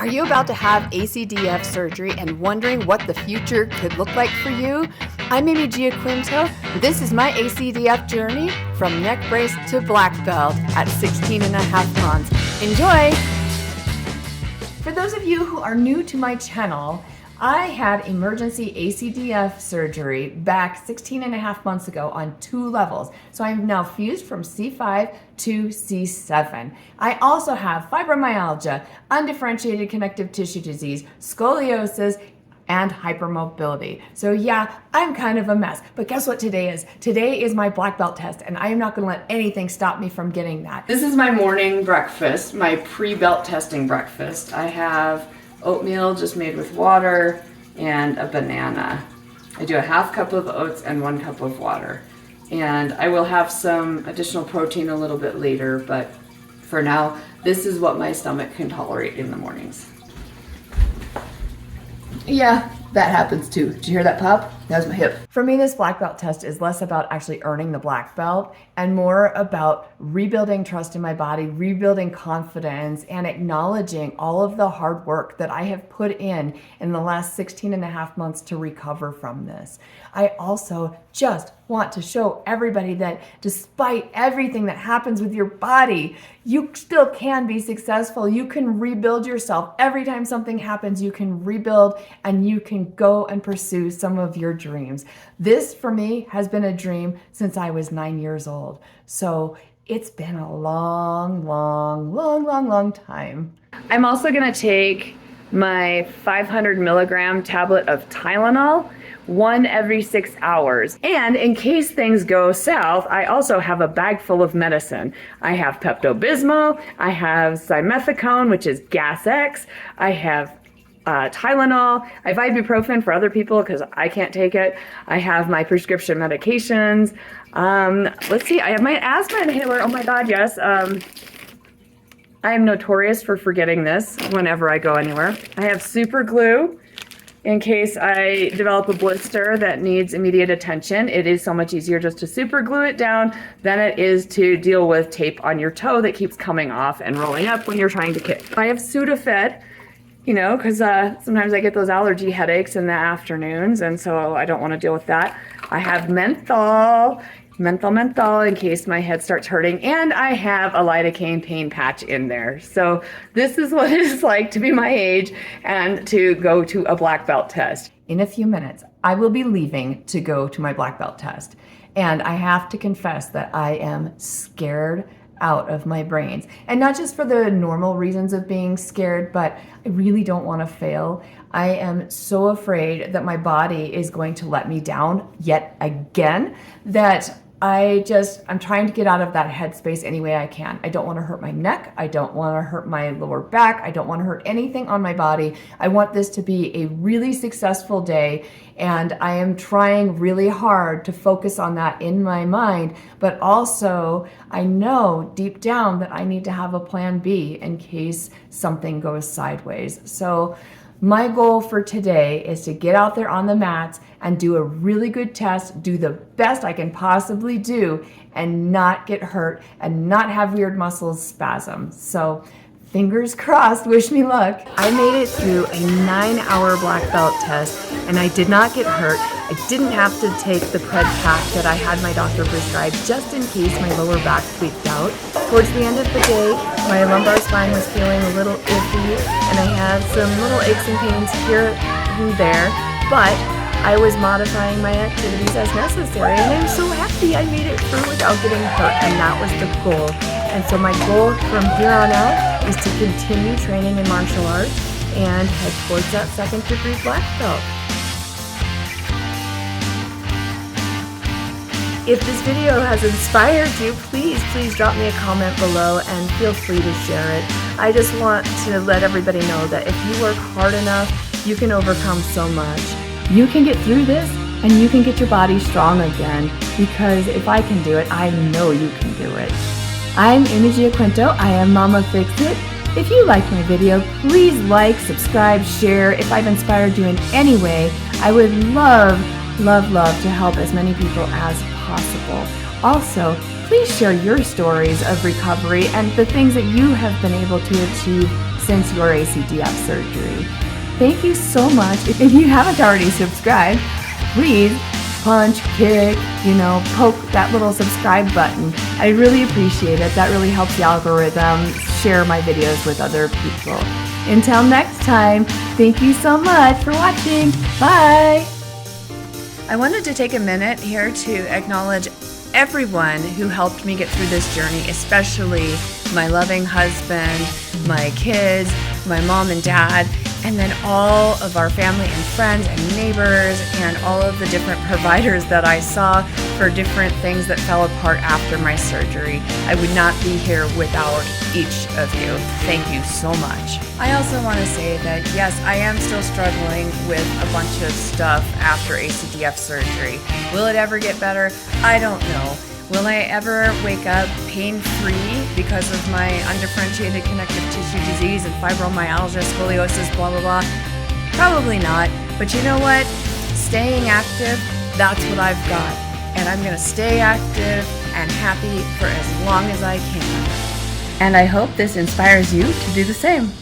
Are you about to have ACDF surgery and wondering what the future could look like for you? I'm Amy Giaquinto. This is my ACDF journey from neck brace to black belt at 16 and a half months. Enjoy! For those of you who are new to my channel, I had emergency ACDF surgery back 16 and a half months ago on 2 levels. So I'm now fused from C5 to C7. I also have fibromyalgia, undifferentiated connective tissue disease, scoliosis, and hypermobility. So yeah, I'm kind of a mess. But guess what today is? Today is my black belt test, and I am not gonna let anything stop me from getting that. This is my morning breakfast, my pre-belt testing breakfast. I have oatmeal just made with water and a banana. I do a half cup of oats and 1 cup of water. And I will have some additional protein a little bit later, but for now, this is what my stomach can tolerate in the mornings. Yeah, that happens too. Did you hear that pop? That was my hip. For me, this black belt test is less about actually earning the black belt and more about rebuilding trust in my body, rebuilding confidence, and acknowledging all of the hard work that I have put in the last 16 and a half months to recover from this. I also just want to show everybody that despite everything that happens with your body, you still can be successful. You can rebuild yourself. Every time something happens, you can rebuild and you can go and pursue some of your dreams. This for me has been a dream since I was 9 years old. So it's been a long time. I'm also gonna take my 500 milligram tablet of Tylenol, 1 every 6 hours. And in case things go south, I also have a bag full of medicine. I have Pepto-Bismol, I have Simethicone, which is Gas X, I have Tylenol, I have ibuprofen for other people because I can't take it. I have my prescription medications. Let's see, I have my asthma inhaler. Oh my God, yes. I am notorious for forgetting this whenever I go anywhere. I have super glue in case I develop a blister that needs immediate attention. It is so much easier just to super glue it down than it is to deal with tape on your toe that keeps coming off and rolling up when you're trying to kick. I have Sudafed, you know, because sometimes I get those allergy headaches in the afternoons, and so I don't want to deal with that. I have menthol in case my head starts hurting, and I have a lidocaine pain patch in there. So this is what it is like to be my age and to go to a black belt test. In a few minutes, I will be leaving to go to my black belt test, and I have to confess that I am scared out of my brains. And not just for the normal reasons of being scared, but I really don't want to fail. I am so afraid that my body is going to let me down yet again that I'm trying to get out of that headspace any way I can. I don't want to hurt my neck. I don't want to hurt my lower back. I don't want to hurt anything on my body. I want this to be a really successful day, and I am trying really hard to focus on that in my mind, but also I know deep down that I need to have a plan B in case something goes sideways. So my goal for today is to get out there on the mats and do a really good test, do the best I can possibly do, and not get hurt and not have weird muscle spasms. So fingers crossed, wish me luck. I made it through a 9-hour black belt test and I did not get hurt. I didn't have to take the pred pack that I had my doctor prescribe just in case my lower back tweaked out. Towards the end of the day, my lumbar spine was feeling a little iffy and I had some little aches and pains here and there, but I was modifying my activities as necessary, and I'm so happy I made it through without getting hurt, and that was the goal. And so my goal from here on out is to continue training in martial arts and head towards that 2nd degree black belt. If this video has inspired you, please drop me a comment below and feel free to share it. I just want to let everybody know that if you work hard enough, you can overcome so much. You can get through this and you can get your body strong again, because if I can do it, I know you can do it. I'm Amy Giaquinto. I am Mama Fix It. If you like my video, please like, subscribe, share. If I've inspired you in any way, I would love to help as many people as possible. Also, please share your stories of recovery and the things that you have been able to achieve since your ACDF surgery. Thank you so much. If you haven't already subscribed, please punch, kick, poke that little subscribe button. I really appreciate it. That really helps the algorithm share my videos with other people. Until next time, thank you so much for watching. Bye! I wanted to take a minute here to acknowledge everyone who helped me get through this journey, especially my loving husband, my kids, my mom and dad, and then all of our family and friends and neighbors and all of the different providers that I saw for different things that fell apart after my surgery. I would not be here without each of you. Thank you so much. I also want to say that yes, I am still struggling with a bunch of stuff after ACDF surgery. Will it ever get better? I don't know. Will I ever wake up pain-free because of my undifferentiated connective tissue disease and fibromyalgia, scoliosis, blah, blah, blah? Probably not. But you know what? Staying active, that's what I've got. And I'm going to stay active and happy for as long as I can. And I hope this inspires you to do the same.